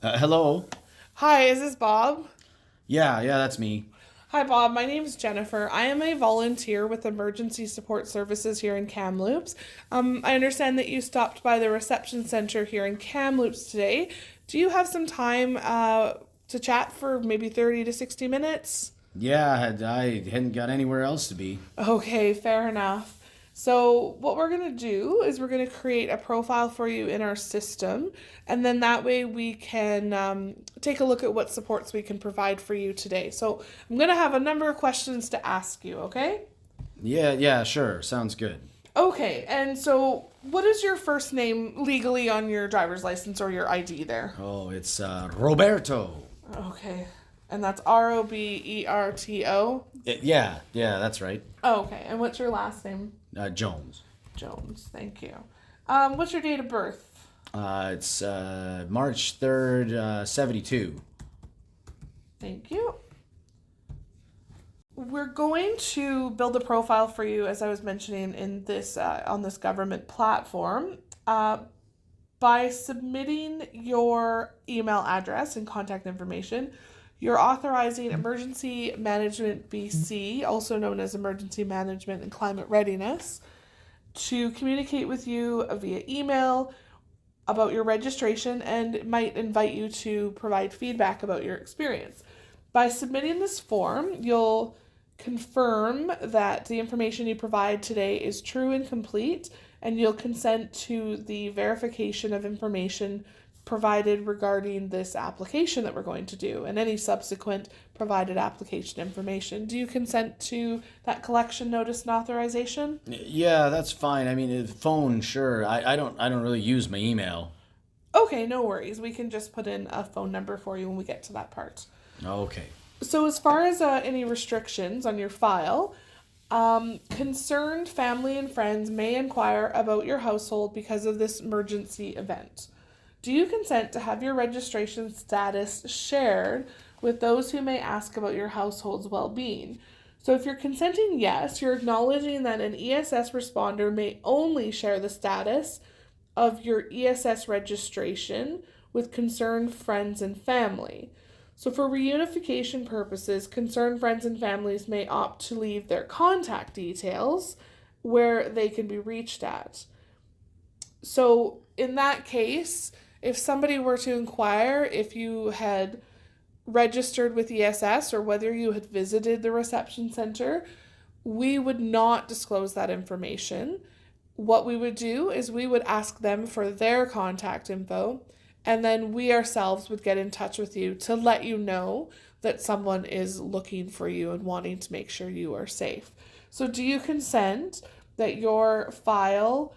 Hello. Hi, is this Bob? Yeah, that's me. Hi, Bob. My name is Jennifer. I am a volunteer with Emergency Support Services here in Kamloops. I understand that you stopped by the reception center here in Kamloops today. Do you have some time to chat for maybe 30 to 60 minutes? I hadn't got anywhere else to be. Okay, fair enough. So, what we're going to do is we're going to create a profile for you in our system, and then that way we can take a look at what supports we can provide for you today. So, I'm going to have a number of questions to ask you, okay? Yeah, sure. Sounds good. Okay, and so what is your first name legally on your driver's license or your ID there? Oh, it's Roberto. Okay, and that's Roberto? Yeah, that's right. Oh, okay, and what's your last name? Jones. Jones, thank you. What's your date of birth? It's March 3rd, 72. Thank you. We're going to build a profile for you, as I was mentioning in this on this government platform, by submitting your email address and contact information. You're authorizing Emergency Management BC, also known as Emergency Management and Climate Readiness, to communicate with you via email about your registration and might invite you to provide feedback about your experience. By submitting this form, you'll confirm that the information you provide today is true and complete, and you'll consent to the verification of information provided regarding this application that we're going to do and any subsequent provided application information. Do you consent to that collection notice and authorization? Yeah, that's fine. I mean, phone, sure. I don't really use my email. Okay, no worries. We can just put in a phone number for you when we get to that part. Okay. So, as far as any restrictions on your file, concerned family and friends may inquire about your household because of this emergency event. Do you consent to have your registration status shared with those who may ask about your household's well-being? So, if you're consenting yes, you're acknowledging that an ESS responder may only share the status of your ESS registration with concerned friends and family. So, for reunification purposes, concerned friends and families may opt to leave their contact details where they can be reached at. So, in that case, if somebody were to inquire if you had registered with ESS or whether you had visited the reception center, we would not disclose that information. What we would do is we would ask them for their contact info, and then we ourselves would get in touch with you to let you know that someone is looking for you and wanting to make sure you are safe. So, do you consent that your file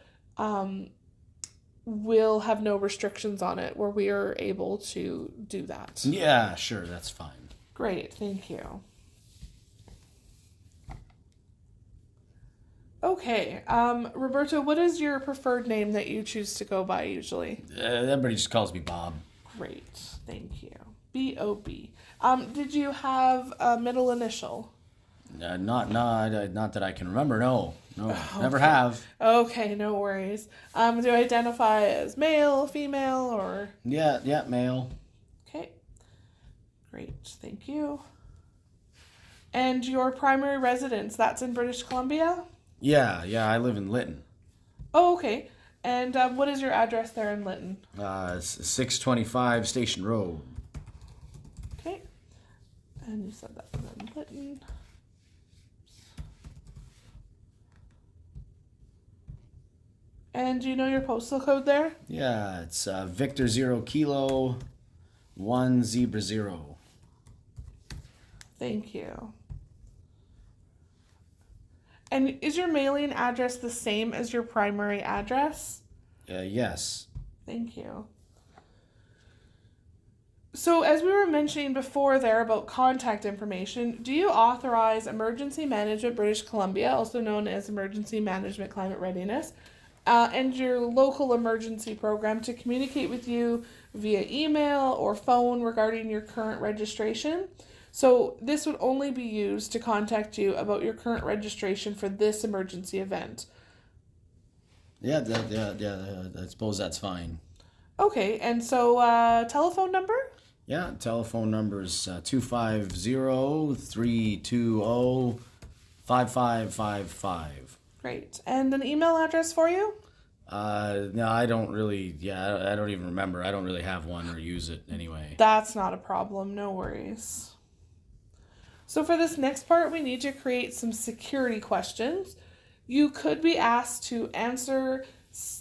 will have no restrictions on it where we are able to do that? Yeah, sure. That's fine. Great, thank you. Okay, Roberto, what is your preferred name that you choose to go by usually? Everybody just calls me Bob. Great, thank you. B-O-B. Did you have a middle initial? Not that I can remember. No, Okay. never have. Okay, no worries. Do you identify as male, female, or? Yeah, male. Okay, great, thank you. And your primary residence, that's in British Columbia? Yeah, I live in Lytton. Oh, okay. And what is your address there in Lytton? 625 Station Road. Okay. And you said that was in Lytton. And do you know your postal code there? Yeah, it's Victor 0 Kilo 1 Zebra 0. Thank you. And is your mailing address the same as your primary address? Yes. Thank you. So, as we were mentioning before there about contact information, do you authorize Emergency Management British Columbia, also known as Emergency Management Climate Readiness, and your local emergency program to communicate with you via email or phone regarding your current registration? So this would only be used to contact you about your current registration for this emergency event. Yeah, I suppose that's fine. Okay, and so telephone number? Yeah, telephone number is 250-320-5555. Great. And an email address for you? No, I don't really, I don't even remember. I don't really have one or use it anyway. That's not a problem, no worries. So for this next part, we need to create some security questions. You could be asked to answer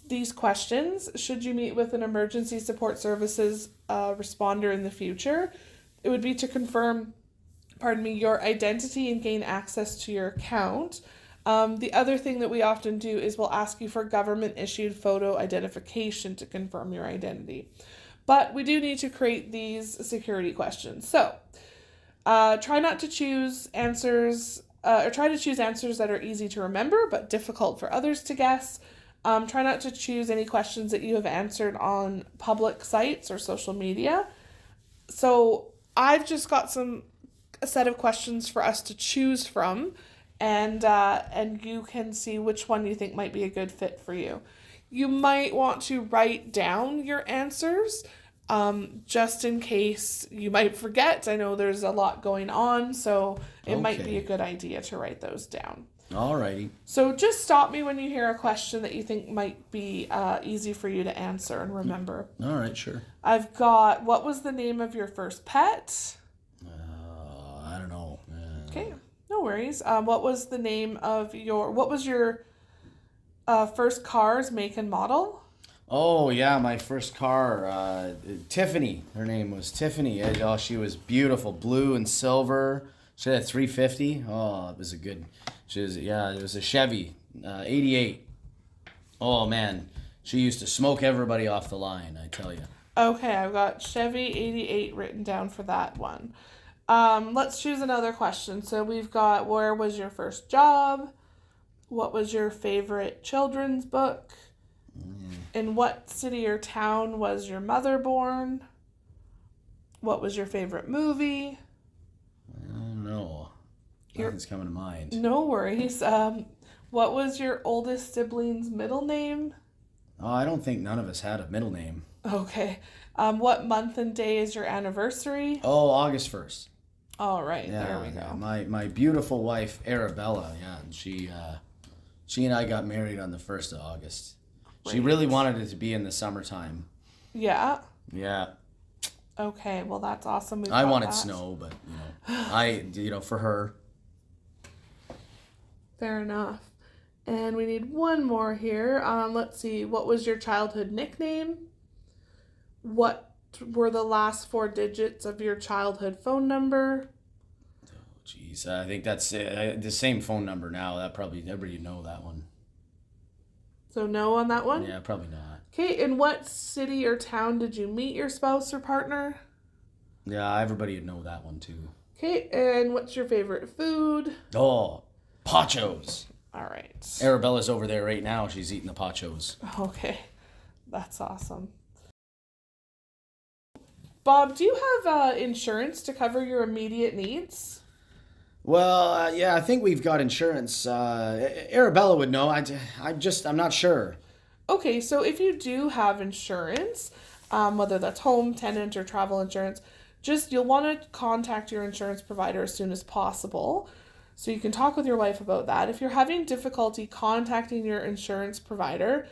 these questions should you meet with an emergency support services responder in the future. It would be to confirm, your identity and gain access to your account. The other thing that we often do is we'll ask you for government-issued photo identification to confirm your identity. But we do need to create these security questions. So try not to choose answers, or try to choose answers that are easy to remember but difficult for others to guess. Try not to choose any questions that you have answered on public sites or social media. So I've just got a set of questions for us to choose from, and you can see which one you think might be a good fit for you. You might want to write down your answers, just in case you might forget. I know there's a lot going on, so it might be a good idea to write those down. Alrighty. So just stop me when you hear a question that you think might be easy for you to answer and remember. All right, sure. I've got, what was the name of your first pet? I don't know. Okay, no worries. What was the name of what was your first car's make and model? Oh, yeah, my first car, Tiffany. Her name was Tiffany. Oh, she was beautiful, blue and silver. She had a 350. Oh, it was a good... it was a Chevy, 88. Oh, man. She used to smoke everybody off the line, I tell you. Okay, I've got Chevy 88 written down for that one. Let's choose another question. So we've got, where was your first job? What was your favorite children's book? In what city or town was your mother born? What was your favorite movie? I don't know. Nothing's coming to mind. No worries. What was your oldest sibling's middle name? Oh, I don't think none of us had a middle name. Okay. What month and day is your anniversary? Oh, August 1st. All right, Yeah, there we go. My beautiful wife, Arabella, and she and I got married on the 1st of August. Great. She really wanted it to be in the summertime. Yeah. Yeah. Okay, well that's awesome. I wanted snow, but for her. Fair enough. And we need one more here. Let's see. What was your childhood nickname? What were the last 4 digits of your childhood phone number? Oh, jeez. I think that's the same phone number now. That probably everybody know that one. So no on that one? Yeah, probably not. Okay, in what city or town did you meet your spouse or partner? Yeah, everybody would know that one too. Okay, and what's your favorite food? Oh, pachos. All right. Arabella's over there right now. She's eating the pachos. Okay, that's awesome. Bob, do you have insurance to cover your immediate needs? Well, yeah, I think we've got insurance. Arabella would know. I'm not sure. Okay, so if you do have insurance, whether that's home, tenant, or travel insurance, you'll want to contact your insurance provider as soon as possible. So you can talk with your wife about that. If you're having difficulty contacting your insurance provider,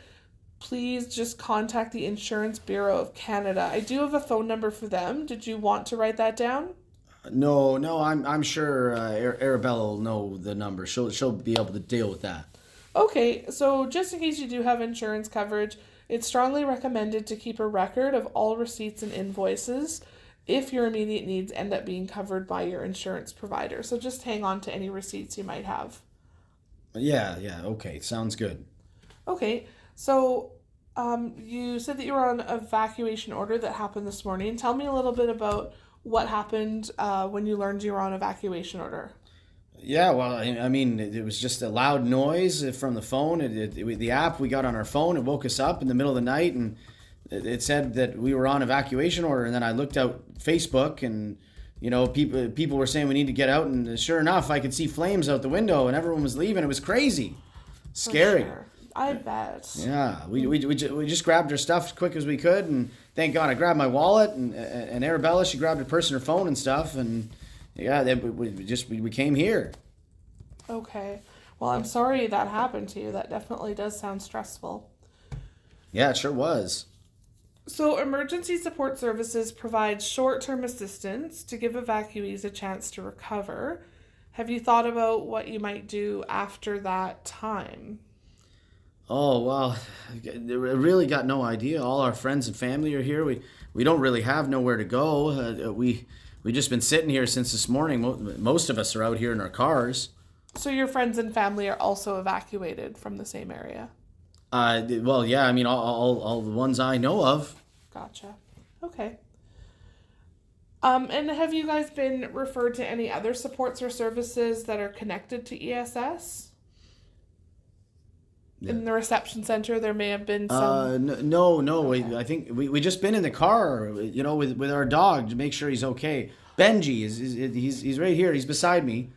please just contact the Insurance Bureau of Canada. I do have a phone number for them. Did you want to write that down? No, I'm sure Arabella will know the number. She'll be able to deal with that. Okay, so just in case you do have insurance coverage, it's strongly recommended to keep a record of all receipts and invoices if your immediate needs end up being covered by your insurance provider. So just hang on to any receipts you might have. Yeah, okay, sounds good. Okay, so you said that you were on an evacuation order that happened this morning. Tell me a little bit about what happened when you learned you were on evacuation order. Yeah, well, I mean, it was just a loud noise from the phone. The app we got on our phone, it woke us up in the middle of the night, and it said that we were on evacuation order. And then I looked out Facebook, and people were saying we need to get out. And sure enough, I could see flames out the window, and everyone was leaving. It was crazy, scary. Sure. I bet. Yeah, we just grabbed her stuff as quick as we could, and thank God I grabbed my wallet, and Arabella, she grabbed her purse and her phone and stuff, and yeah, then we came here. Okay. Well, I'm sorry that happened to you. That definitely does sound stressful. Yeah, it sure was. So, emergency support services provide short-term assistance to give evacuees a chance to recover. Have you thought about what you might do after that time? Oh well, I really got no idea. All our friends and family are here. We don't really have nowhere to go. We just been sitting here since this morning. Most of us are out here in our cars. So your friends and family are also evacuated from the same area? Well, yeah. I mean, all the ones I know of. Gotcha. Okay. And have you guys been referred to any other supports or services that are connected to ESS? Yeah. In the reception center, there may have been some. No. Okay. I think we just been in the car, with our dog to make sure he's okay. Benji he's right here. He's beside me.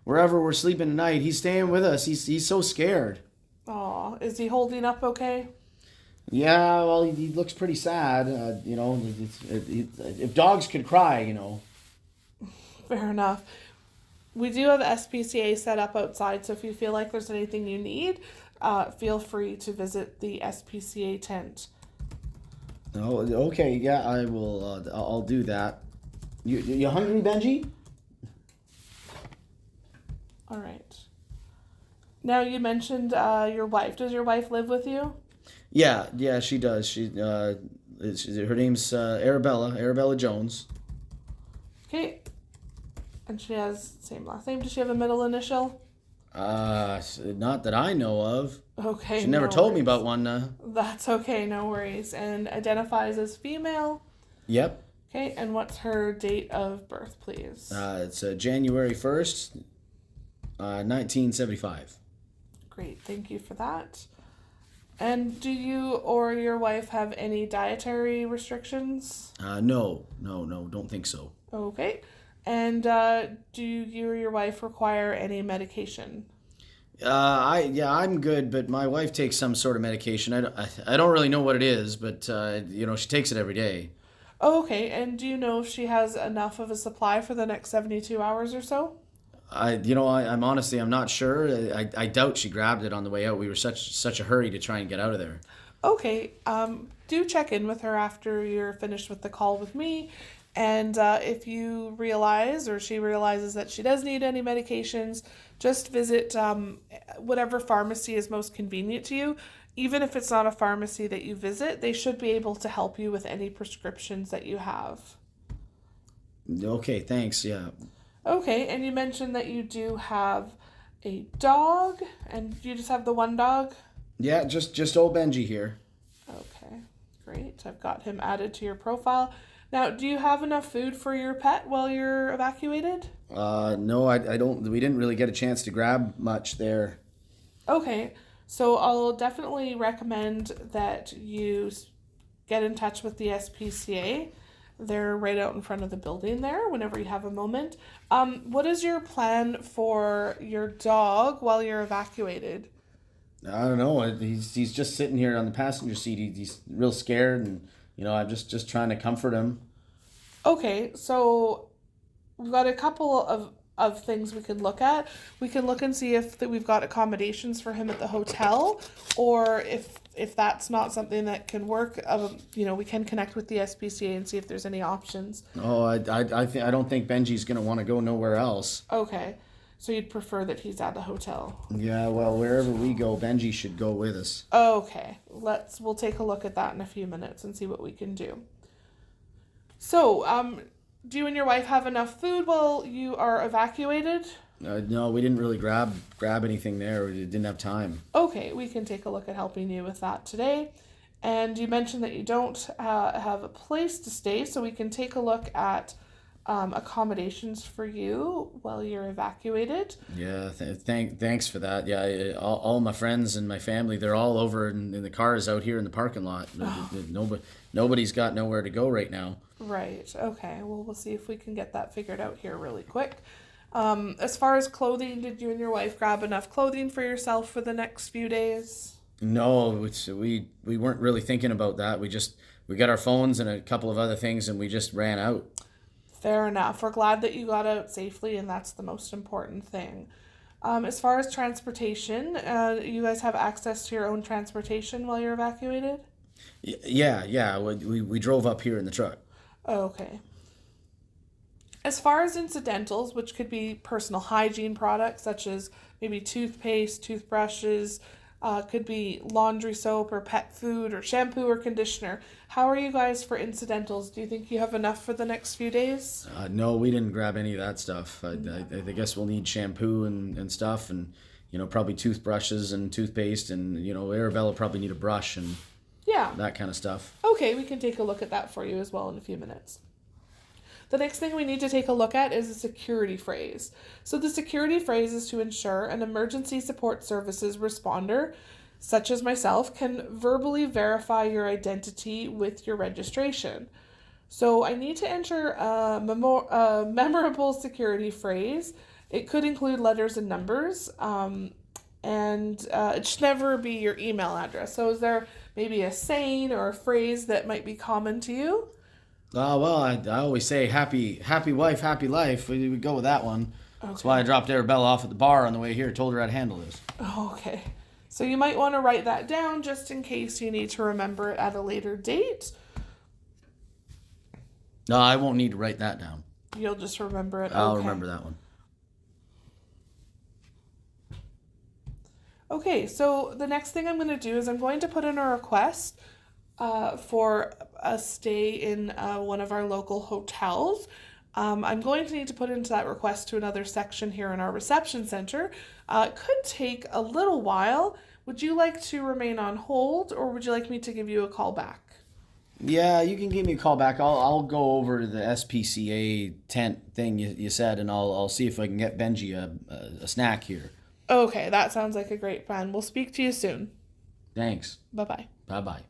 Wherever we're sleeping tonight, he's staying with us. He's so scared. Aw, is he holding up okay? Yeah, well, he looks pretty sad. If dogs could cry. Fair enough. We do have SPCA set up outside, so if you feel like there's anything you need, feel free to visit the SPCA tent. Oh, okay. Yeah, I will. I'll do that. You hungry, Benji? All right. Now you mentioned your wife. Does your wife live with you? Yeah, she does. Her name's Arabella Jones. Okay. And she has the same last name. Does she have a middle initial? Not that I know of. Okay. She never told me about one. That's okay, no worries. And identifies as female. Yep. Okay, and what's her date of birth, please? It's January 1st, 1975. Great, thank you for that. And do you or your wife have any dietary restrictions? No, don't think so. Okay. And do you or your wife require any medication? I'm good, but my wife takes some sort of medication. I don't really know what it is, but she takes it every day. Oh, okay. And do you know if she has enough of a supply for the next 72 hours or so? I'm honestly, I'm not sure. I doubt she grabbed it on the way out. We were such a hurry to try and get out of there. Okay. Do check in with her after you're finished with the call with me. And if you realize or she realizes that she does need any medications, just visit whatever pharmacy is most convenient to you. Even if it's not a pharmacy that you visit, they should be able to help you with any prescriptions that you have. Okay, thanks. Yeah. Okay, and you mentioned that you do have a dog, and you just have the one dog? Yeah, just old Benji here. Okay, great. I've got him added to your profile. Now, do you have enough food for your pet while you're evacuated? No, I don't. We didn't really get a chance to grab much there. Okay, so I'll definitely recommend that you get in touch with the SPCA. They're right out in front of the building there whenever you have a moment. What is your plan for your dog while you're evacuated? I don't know. He's just sitting here on the passenger seat. He's real scared, and I'm just trying to comfort him. Okay, so we've got a couple of things we could look at. We can look and see if we've got accommodations for him at the hotel, or if that's not something that can work, we can connect with the SPCA and see if there's any options. Oh, I don't think Benji's gonna want to go nowhere else. Okay, so you'd prefer that he's at the hotel. Yeah, well, wherever we go, Benji should go with us. Okay, we'll take a look at that in a few minutes and see what we can do. So, do you and your wife have enough food while you are evacuated? No, we didn't really grab anything there. We didn't have time. Okay, we can take a look at helping you with that today. And you mentioned that you don't have a place to stay, so we can take a look at accommodations for you while you're evacuated. Yeah, thanks for that. Yeah, all my friends and my family, they're all over in the cars out here in the parking lot. Nobody's got nowhere to go right now. Right, okay. Well, we'll see if we can get that figured out here really quick. As far as clothing, did you and your wife grab enough clothing for yourself for the next few days? No, we weren't really thinking about that. We got our phones and a couple of other things, and we just ran out. Fair enough. We're glad that you got out safely, and that's the most important thing. As far as transportation, you guys have access to your own transportation while you're evacuated? Yeah. We drove up here in the truck. Okay. As far as incidentals, which could be personal hygiene products such as maybe toothpaste, toothbrushes, could be laundry soap or pet food or shampoo or conditioner. How are you guys for incidentals? Do you think you have enough for the next few days? No, we didn't grab any of that stuff. I guess we'll need shampoo and stuff, and probably toothbrushes and toothpaste, and Arabella will probably need a brush and Yeah. that kind of stuff. Okay, we can take a look at that for you as well in a few minutes. The next thing we need to take a look at is a security phrase. So the security phrase is to ensure an emergency support services responder, such as myself, can verbally verify your identity with your registration. So I need to enter a memorable security phrase. It could include letters and numbers, and it should never be your email address. So is there maybe a saying or a phrase that might be common to you? Well, I always say happy wife, happy life. We go with that one. That's why I dropped Arabella off at the bar on the way here. Told her I'd handle this. Okay. So you might want to write that down just in case you need to remember it at a later date. No, I won't need to write that down. You'll just remember it. I'll Okay. remember that one. Okay, so the next thing I'm going to do is I'm going to put in a request for a stay in one of our local hotels. I'm going to need to put into that request to another section here in our reception center. It could take a little while. Would you like to remain on hold, or would you like me to give you a call back? Yeah, you can give me a call back. I'll go over to the SPCA tent thing you said, and I'll see if I can get Benji a snack here. Okay, that sounds like a great plan. We'll speak to you soon. Thanks. Bye-bye. Bye-bye.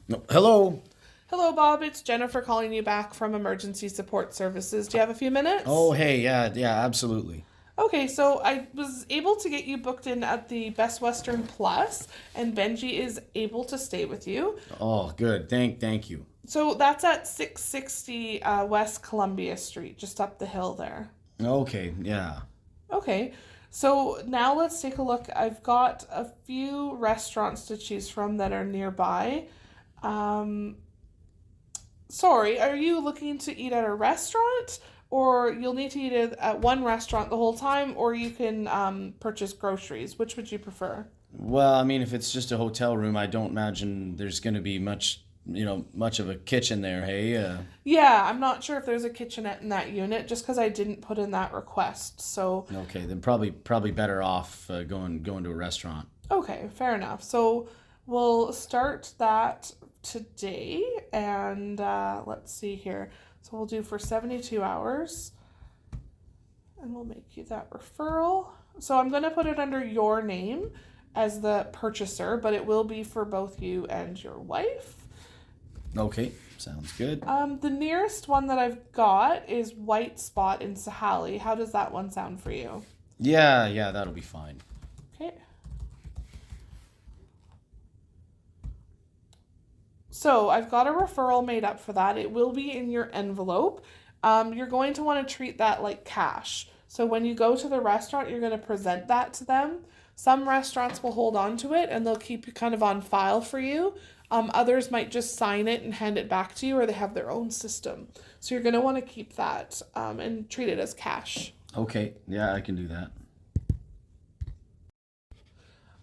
No, hello. Hello, Bob. It's Jennifer calling you back from Emergency Support Services. Do you have a few minutes? Oh, hey, yeah, absolutely. Okay, so I was able to get you booked in at the Best Western Plus, and Benji is able to stay with you. Oh, good. Thank you. So that's at 660 West Columbia Street, just up the hill there. Okay, yeah. Okay, so now let's take a look. I've got a few restaurants to choose from that are nearby. Sorry, are you looking to eat at a restaurant? Or you'll need to eat at one restaurant the whole time, or you can purchase groceries. Which would you prefer? Well, I mean, if it's just a hotel room, I don't imagine there's going to be much of a kitchen there, hey? Yeah, I'm not sure if there's a kitchenette in that unit, just because I didn't put in that request. So Okay, then probably better off going to a restaurant. okay, fair enough. So we'll start that today, and let's see here. So we'll do for 72 hours, and we'll make you that referral. So I'm going to put it under your name as the purchaser, but it will be for both you and your wife. Okay, sounds good. The nearest one that I've got is White Spot in Sahali. How does that one sound for you? Yeah, that'll be fine. Okay. So I've got a referral made up for that. It will be in your envelope. You're going to want to treat that like cash. So when you go to the restaurant, you're going to present that to them. Some restaurants will hold on to it and they'll keep it kind of on file for you. Others might just sign it and hand it back to you, or they have their own system. So you're going to want to keep that and treat it as cash. Okay, yeah, I can do that.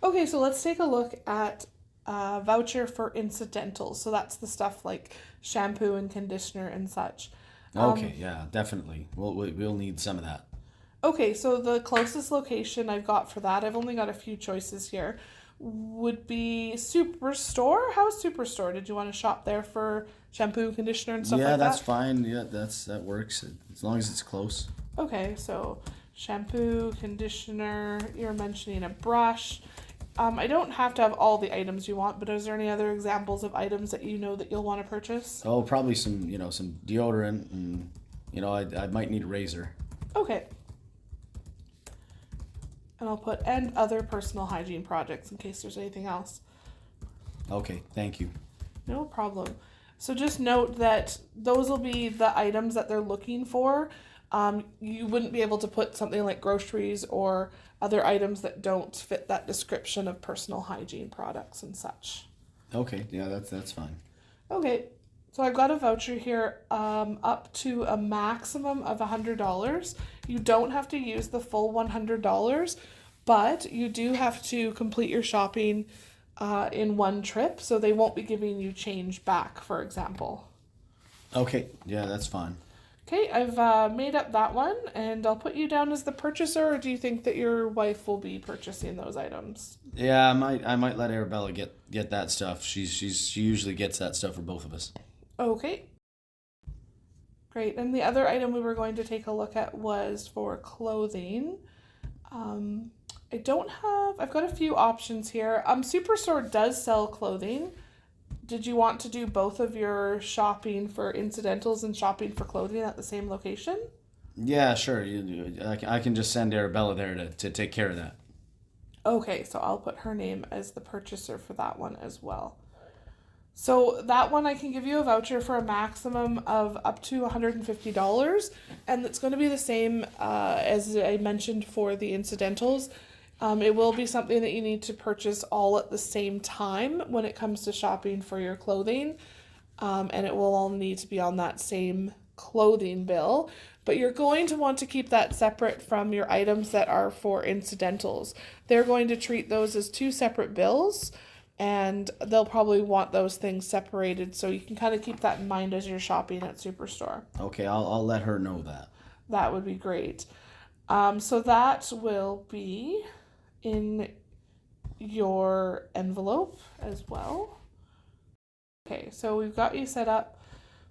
Okay, so let's take a look at voucher for incidentals. So that's the stuff like shampoo and conditioner and such. Okay, yeah, definitely. We'll need some of that. Okay, so the closest location I've got for that, I've only got a few choices here, would be Superstore. How's Superstore? Did you want to shop there for shampoo, conditioner, and stuff Yeah, like that's that? fine. Yeah, that works as long as it's close. Okay, so shampoo, conditioner, you're mentioning a brush. I don't have to have all the items you want, but is there any other examples of items that you know that you'll want to purchase? Oh, probably some deodorant, and I might need a razor. Okay. And I'll put and other personal hygiene projects in case there's anything else. Okay, thank you. No problem. So just note that those will be the items that they're looking for. You wouldn't be able to put something like groceries or other items that don't fit that description of personal hygiene products and such. Okay, yeah, that's fine. Okay, so I've got a voucher here up to a maximum of $100. You don't have to use the full $100, but you do have to complete your shopping in one trip, so they won't be giving you change back, for example. Okay, yeah, that's fine. Okay, I've made up that one, and I'll put you down as the purchaser, or do you think that your wife will be purchasing those items? Yeah, I might let Arabella get that stuff. She usually gets that stuff for both of us. Okay. Great. And the other item we were going to take a look at was for clothing. I've got a few options here. Superstore does sell clothing. Did you want to do both of your shopping for incidentals and shopping for clothing at the same location? Yeah, sure. I can just send Arabella there to take care of that. Okay, so I'll put her name as the purchaser for that one as well. So that one I can give you a voucher for a maximum of up to $150, and it's going to be the same as I mentioned for the incidentals. It will be something that you need to purchase all at the same time when it comes to shopping for your clothing, and it will all need to be on that same clothing bill. But you're going to want to keep that separate from your items that are for incidentals. They're going to treat those as two separate bills, and they'll probably want those things separated, so you can kind of keep that in mind as you're shopping at Superstore. Okay, I'll let her know that. That would be great. So that will be in your envelope as well. Okay, so we've got you set up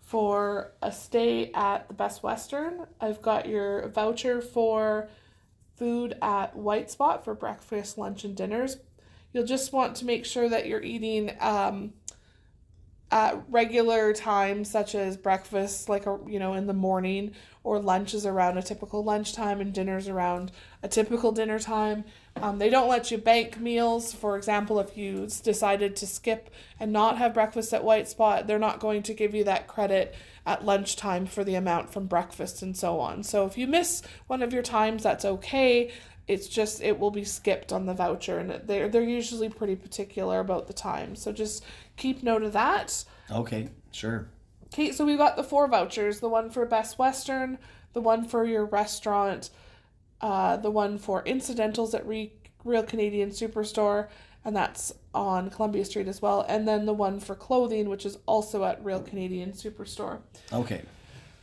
for a stay at the Best Western. I've got your voucher for food at White Spot for breakfast, lunch, and dinners. You'll just want to make sure that you're eating at regular times, such as breakfast, in the morning, or lunch is around a typical lunchtime, and dinner's around a typical dinner time. They don't let you bank meals. For example, if you decided to skip and not have breakfast at White Spot, they're not going to give you that credit at lunchtime for the amount from breakfast and so on. So if you miss one of your times, that's okay. It's just it will be skipped on the voucher, and they're usually pretty particular about the time. So just keep note of that. Okay, sure. Okay, so we've got the 4 vouchers: the one for Best Western, the one for your restaurant, the one for incidentals at Real Canadian Superstore, and that's on Columbia Street as well, and then the one for clothing, which is also at Real Canadian Superstore. Okay.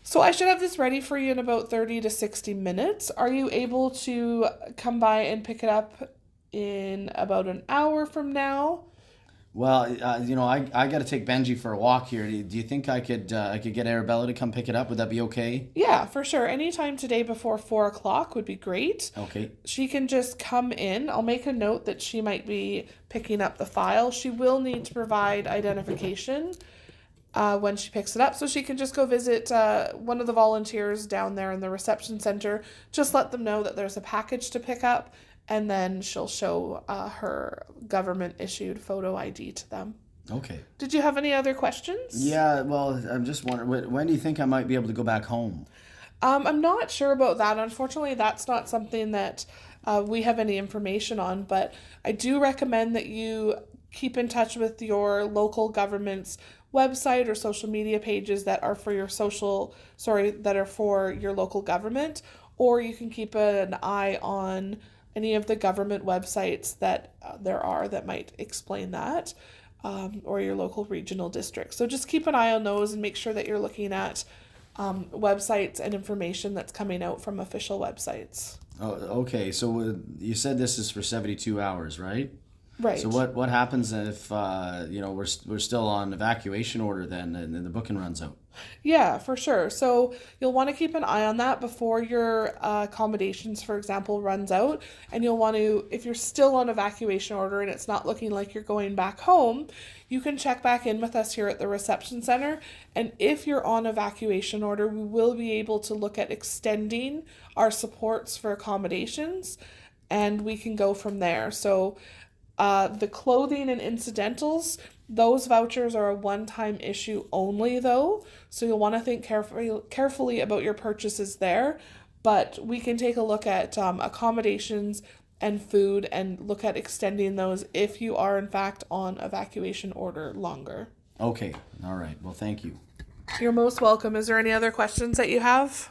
So I should have this ready for you in about 30 to 60 minutes. Are you able to come by and pick it up in about an hour from now? Well, I got to take Benji for a walk here. Do you think I could get Arabella to come pick it up? Would that be okay? Yeah, for sure. Anytime today before 4 o'clock would be great. Okay. She can just come in. I'll make a note that she might be picking up the file. She will need to provide identification when she picks it up, so she can just go visit one of the volunteers down there in the reception center. Just let them know that there's a package to pick up, and then she'll show her government-issued photo ID to them. Okay. Did you have any other questions? Yeah, well, I'm just wondering, when do you think I might be able to go back home? I'm not sure about that. Unfortunately, that's not something that we have any information on, but I do recommend that you keep in touch with your local government's website or social media pages that are for your local government, or you can keep an eye on any of the government websites that there are that might explain that, or your local regional district. So just keep an eye on those and make sure that you're looking at websites and information that's coming out from official websites. Oh, okay. So you said this is for 72 hours, right? Right. So what happens if we're still on evacuation order then, and then the booking runs out? Yeah, for sure. So you'll want to keep an eye on that before your accommodations, for example, runs out. And you'll want to, if you're still on evacuation order and it's not looking like you're going back home, you can check back in with us here at the reception center. And if you're on evacuation order, we will be able to look at extending our supports for accommodations, and we can go from there. So the clothing and incidentals, those vouchers are a one-time issue only though, so you'll want to think carefully about your purchases there. But we can take a look at accommodations and food and look at extending those if you are in fact on evacuation order longer. Okay. All right. Well, thank you. You're most welcome. Is there any other questions that you have?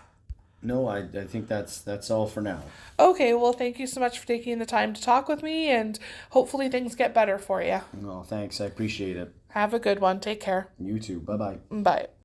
No, I think that's all for now. Okay, well, thank you so much for taking the time to talk with me, and hopefully things get better for you. No, thanks. I appreciate it. Have a good one. Take care. You too. Bye-bye. Bye.